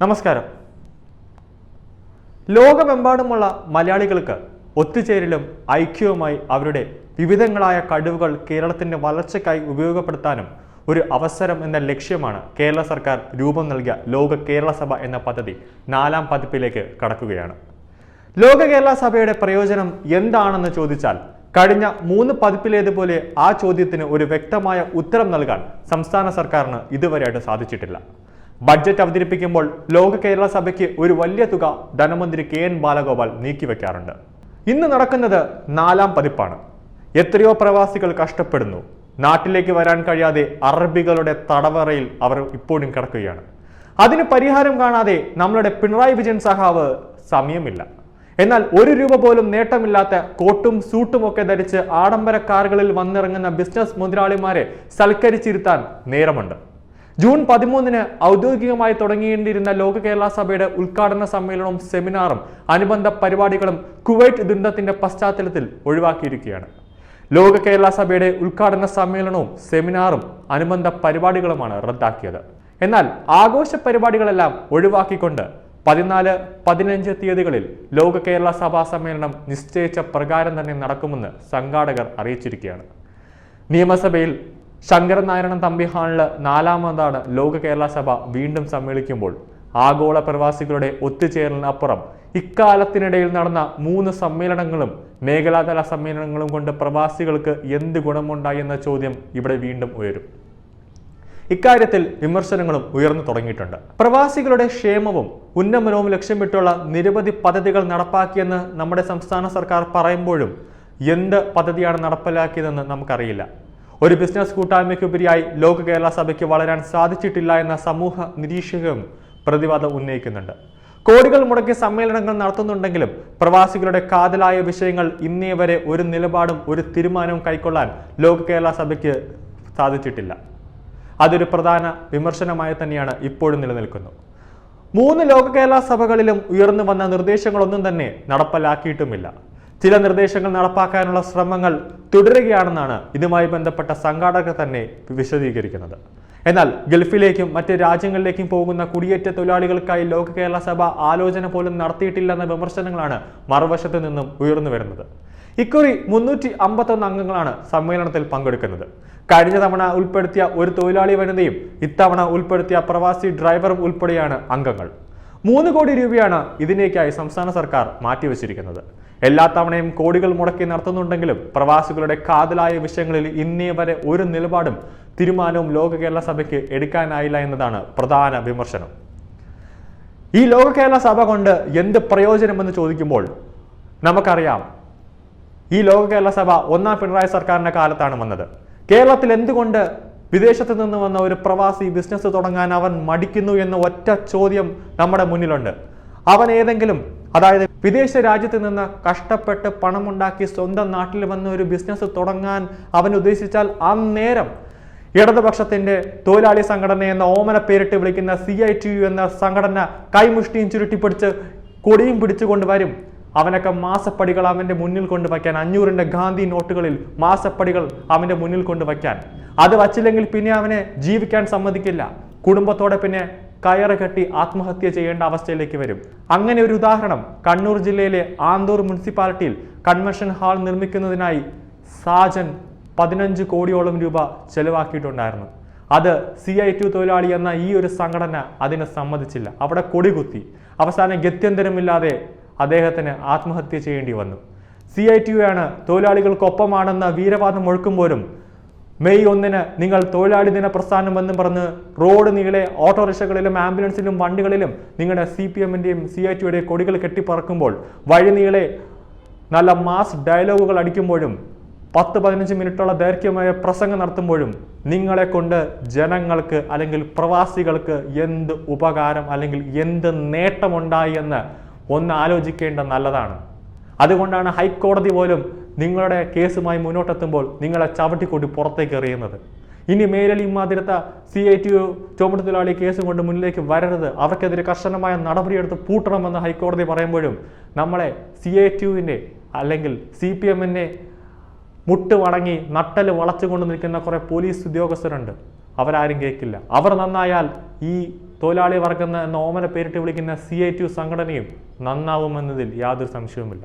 നമസ്കാരം. ലോകമെമ്പാടുമുള്ള മലയാളികൾക്ക് ഒത്തുചേരലും ഐക്യവുമായി അവരുടെ വിവിധങ്ങളായ കഴിവുകൾ കേരളത്തിന്റെ വളർച്ചയ്ക്കായി ഉപയോഗപ്പെടുത്താനും ഒരു അവസരം എന്ന ലക്ഷ്യമാണ് കേരള സർക്കാർ രൂപം നൽകിയ ലോക കേരള സഭ എന്ന പദ്ധതി 4ാം പതിപ്പിലേക്ക് കടക്കുകയാണ്. ലോക കേരള സഭയുടെ പ്രയോജനം എന്താണെന്ന് ചോദിച്ചാൽ കഴിഞ്ഞ 3 പതിപ്പിലേതുപോലെ ആ ചോദ്യത്തിന് ഒരു വ്യക്തമായ ഉത്തരം നൽകാൻ സംസ്ഥാന സർക്കാരിന് ഇതുവരെയായിട്ട് സാധിച്ചിട്ടില്ല. ബഡ്ജറ്റ് അവതരിപ്പിക്കുമ്പോൾ ലോക കേരള സഭയ്ക്ക് ഒരു വലിയ തുക ധനമന്ത്രി KN ബാലഗോപാൽ നീക്കിവെക്കാറുണ്ട്. ഇന്ന് നടക്കുന്നത് 4ാം പതിപ്പാണ്. എത്രയോ പ്രവാസികൾ കഷ്ടപ്പെടുന്നു. നാട്ടിലേക്ക് വരാൻ കഴിയാതെ അറബികളുടെ തടവറയിൽ അവർ ഇപ്പോഴും കിടക്കുകയാണ്. അതിന് പരിഹാരം കാണാതെ നമ്മളുടെ പിണറായി വിജയൻ സഖാവ് സമയമില്ല. എന്നാൽ 1 രൂപ പോലും നേട്ടമില്ലാത്ത കോട്ടും സൂട്ടും ഒക്കെ ധരിച്ച് ആഡംബര കാറുകളിൽ വന്നിറങ്ങുന്ന ബിസിനസ് മുതലാളിമാരെ സൽക്കരിച്ചിരുത്താൻ നേരമുണ്ട്. ജൂൺ 13-ന് ഔദ്യോഗികമായി തുടങ്ങേണ്ടിയിരുന്ന ലോക കേരള സഭയുടെ ഉദ്ഘാടന സമ്മേളനവും സെമിനാറും അനുബന്ധ പരിപാടികളും കുവൈറ്റ് ദുരന്തത്തിന്റെ പശ്ചാത്തലത്തിൽ ഒഴിവാക്കിയിരിക്കുകയാണ്. ലോക കേരള സഭയുടെ ഉദ്ഘാടന സമ്മേളനവും സെമിനാറും അനുബന്ധ പരിപാടികളുമാണ് റദ്ദാക്കിയത്. എന്നാൽ ആഘോഷ പരിപാടികളെല്ലാം ഒഴിവാക്കിക്കൊണ്ട് 14, 15 തീയതികളിൽ ലോക കേരള സഭാ സമ്മേളനം നിശ്ചയിച്ച പ്രകാരം തന്നെ നടക്കുമെന്ന് സംഘാടകർ അറിയിച്ചിരിക്കുകയാണ്. നിയമസഭയിൽ ശങ്കരനാരായണൻ തമ്പി ഹാളില് 4ാമതാണ് ലോക കേരള സഭ വീണ്ടും സമ്മേളിക്കുമ്പോൾ ആഗോള പ്രവാസികളുടെ ഒത്തുചേരലിനപ്പുറം ഇക്കാലത്തിനിടയിൽ നടന്ന 3 സമ്മേളനങ്ങളും മേഖലാതല സമ്മേളനങ്ങളും കൊണ്ട് പ്രവാസികൾക്ക് എന്ത് ഗുണമുണ്ടായി എന്ന ചോദ്യം ഇവിടെ വീണ്ടും ഉയരും. ഇക്കാര്യത്തിൽ വിമർശനങ്ങളും ഉയർന്നു തുടങ്ങിയിട്ടുണ്ട്. പ്രവാസികളുടെ ക്ഷേമവും ഉന്നമനവും ലക്ഷ്യമിട്ടുള്ള നിരവധി പദ്ധതികൾ നടപ്പാക്കിയെന്ന് നമ്മുടെ സംസ്ഥാന സർക്കാർ പറയുമ്പോഴും എന്ത് പദ്ധതിയാണ് നടപ്പിലാക്കിയതെന്ന് നമുക്കറിയില്ല. ഒരു ബിസിനസ് കൂട്ടായ്മയ്ക്കുപരിയായി ലോക കേരള സഭയ്ക്ക് വളരാൻ സാധിച്ചിട്ടില്ല എന്ന സമൂഹ നിരീക്ഷകരും പ്രതിവാദം ഉന്നയിക്കുന്നുണ്ട്. കോടികൾ മുടക്കി സമ്മേളനങ്ങൾ നടത്തുന്നുണ്ടെങ്കിലും പ്രവാസികളുടെ കാതലായ വിഷയങ്ങൾ ഇന്നേ വരെ ഒരു നിലപാടും ഒരു തീരുമാനവും കൈക്കൊള്ളാൻ ലോക കേരള സഭയ്ക്ക് സാധിച്ചിട്ടില്ല. അതൊരു പ്രധാന വിമർശനമായി തന്നെയാണ് ഇപ്പോഴും നിലനിൽക്കുന്നത്. 3 ലോക കേരള സഭകളിലും ഉയർന്നു വന്ന നിർദ്ദേശങ്ങളൊന്നും തന്നെ നടപ്പിലാക്കിയിട്ടുമില്ല. ചില നിർദ്ദേശങ്ങൾ നടപ്പാക്കാനുള്ള ശ്രമങ്ങൾ തുടരുകയാണെന്നാണ് ഇതുമായി ബന്ധപ്പെട്ട സംഘാടകർ തന്നെ വിശദീകരിക്കുന്നത്. എന്നാൽ ഗൾഫിലേക്കും മറ്റ് രാജ്യങ്ങളിലേക്കും പോകുന്ന കുടിയേറ്റ തൊഴിലാളികൾക്കായി ലോക കേരള സഭ ആലോചന പോലും നടത്തിയിട്ടില്ലെന്ന വിമർശനങ്ങളാണ് മറുവശത്ത് നിന്നും ഉയർന്നു വരുന്നത്. ഇക്കുറി 351 അംഗങ്ങളാണ് സമ്മേളനത്തിൽ പങ്കെടുക്കുന്നത്. കഴിഞ്ഞ തവണ ഉൾപ്പെടുത്തിയ ഒരു തൊഴിലാളി വനിതയും ഇത്തവണ ഉൾപ്പെടുത്തിയ പ്രവാസി ഡ്രൈവറും ഉൾപ്പെടെയാണ് അംഗങ്ങൾ. 3 കോടി രൂപയാണ് ഇതിനേക്കായി സംസ്ഥാന സർക്കാർ മാറ്റിവെച്ചിരിക്കുന്നത്. എല്ലാ തവണയും കോടികൾ മുടക്കി നടത്തുന്നുണ്ടെങ്കിലും പ്രവാസികളുടെ കാതലായ വിഷയങ്ങളിൽ ഇന്നേ വരെ ഒരു നിലപാടും തീരുമാനവും ലോക കേരള സഭയ്ക്ക് എടുക്കാനായില്ല എന്നതാണ് പ്രധാന വിമർശനം. ഈ ലോക കേരള സഭ കൊണ്ട് എന്ത് പ്രയോജനമെന്ന് ചോദിക്കുമ്പോൾ നമുക്കറിയാം, ഈ ലോക കേരള സഭ 1ാം പിണറായി സർക്കാരിന്റെ കാലത്താണ് വന്നത്. കേരളത്തിൽ എന്തുകൊണ്ട് വിദേശത്ത് നിന്ന് വന്ന ഒരു പ്രവാസി ബിസിനസ് തുടങ്ങാൻ അവൻ മടിക്കുന്നു എന്ന ഒറ്റ ചോദ്യം നമ്മുടെ മുന്നിലുണ്ട്. അവൻ ഏതെങ്കിലും, അതായത് വിദേശ രാജ്യത്ത് നിന്ന് കഷ്ടപ്പെട്ട് പണമുണ്ടാക്കി സ്വന്തം നാട്ടിൽ വന്ന ഒരു ബിസിനസ് തുടങ്ങാൻ അവൻ ഉദ്ദേശിച്ചാൽ അന്നേരം ഇടതുപക്ഷത്തിന്റെ തൊഴിലാളി സംഘടന എന്ന ഓമന പേരിട്ട് വിളിക്കുന്ന CITU എന്ന സംഘടന കൈമുഷ്ടിയും ചുരുട്ടിപ്പിടിച്ച് കൊടിയും പിടിച്ചുകൊണ്ട് വരും. അവനൊക്കെ മാസപ്പടികൾ അവന്റെ മുന്നിൽ കൊണ്ടുവയ്ക്കാൻ, 500-ന്റെ ഗാന്ധി നോട്ടുകളിൽ മാസപ്പടികൾ അവന്റെ മുന്നിൽ കൊണ്ടുവയ്ക്കാൻ. അത് വച്ചില്ലെങ്കിൽ പിന്നെ അവനെ ജീവിക്കാൻ സമ്മതിക്കില്ല. കുടുംബത്തോടെ പിന്നെ കയറ് കെട്ടി ആത്മഹത്യ ചെയ്യേണ്ട അവസ്ഥയിലേക്ക് വരും. അങ്ങനെ ഒരു ഉദാഹരണം കണ്ണൂർ ജില്ലയിലെ ആന്തൂർ മുനിസിപ്പാലിറ്റിയിൽ കൺവെൻഷൻ ഹാൾ നിർമ്മിക്കുന്നതിനായി സാജൻ 15 കോടിയോളം രൂപ ചെലവാക്കിയിട്ടുണ്ടായിരുന്നു. അത് CITU തൊഴിലാളി എന്ന ഈ ഒരു സംഘടന അതിന് സമ്മതിച്ചില്ല. അവിടെ കൊടികുത്തി. അവസാനം ഗത്യന്തരമില്ലാതെ അദ്ദേഹത്തിന് ആത്മഹത്യ ചെയ്യേണ്ടി വന്നു. CITU ആണ് തൊഴിലാളികൾക്കൊപ്പമാണെന്ന വീരവാദം മുഴക്കുമ്പോഴും മെയ് 1-ന് നിങ്ങൾ തൊഴിലാളി ദിന പ്രസ്ഥാനം എന്ന് പറഞ്ഞ് റോഡ് നീളെ ഓട്ടോറിക്ഷകളിലും ആംബുലൻസിലും വണ്ടികളിലും നിങ്ങളുടെ CPM-ന്റെയും CITU-യുടെയും കൊടികൾ കെട്ടിപ്പറക്കുമ്പോൾ, വഴി നീളെ നല്ല മാസ് ഡയലോഗുകൾ അടിക്കുമ്പോഴും 10-15 മിനിറ്റുള്ള ദൈർഘ്യമായ പ്രസംഗം നടത്തുമ്പോഴും നിങ്ങളെ കൊണ്ട് ജനങ്ങൾക്ക് അല്ലെങ്കിൽ പ്രവാസികൾക്ക് എന്ത് ഉപകാരം അല്ലെങ്കിൽ എന്ത് നേട്ടമുണ്ടായി എന്ന് ഒന്ന് ആലോചിക്കേണ്ട നല്ലതാണ്. അതുകൊണ്ടാണ് ഹൈക്കോടതി പോലും നിങ്ങളുടെ കേസുമായി മുന്നോട്ടെത്തുമ്പോൾ നിങ്ങളെ ചവിട്ടിക്കൂട്ടി പുറത്തേക്ക് എറിയുന്നത്. ഇനി മേലിൽ ഇമാതിരത്ത CITU ചുമട്ടുതൊഴിലാളി കേസും കൊണ്ട് മുന്നിലേക്ക് വരരുത്, അവർക്കെതിരെ കർശനമായ നടപടിയെടുത്ത് പൂട്ടണമെന്ന് ഹൈക്കോടതി പറയുമ്പോഴും നമ്മളെ CITU-വിൻ്റെ അല്ലെങ്കിൽ CPM-നെ മുട്ട് വണങ്ങി നട്ടല് വളച്ചുകൊണ്ട് നിൽക്കുന്ന കുറെ പോലീസ് ഉദ്യോഗസ്ഥരുണ്ട്. അവരാരും കേൾക്കില്ല. അവർ നന്നായാൽ ഈ തൊഴിലാളി വർഗം എന്ന ഓമന പേരിട്ട് വിളിക്കുന്ന CITU സംഘടനയും നന്നാവുമെന്നതിൽ യാതൊരു സംശയവുമില്ല.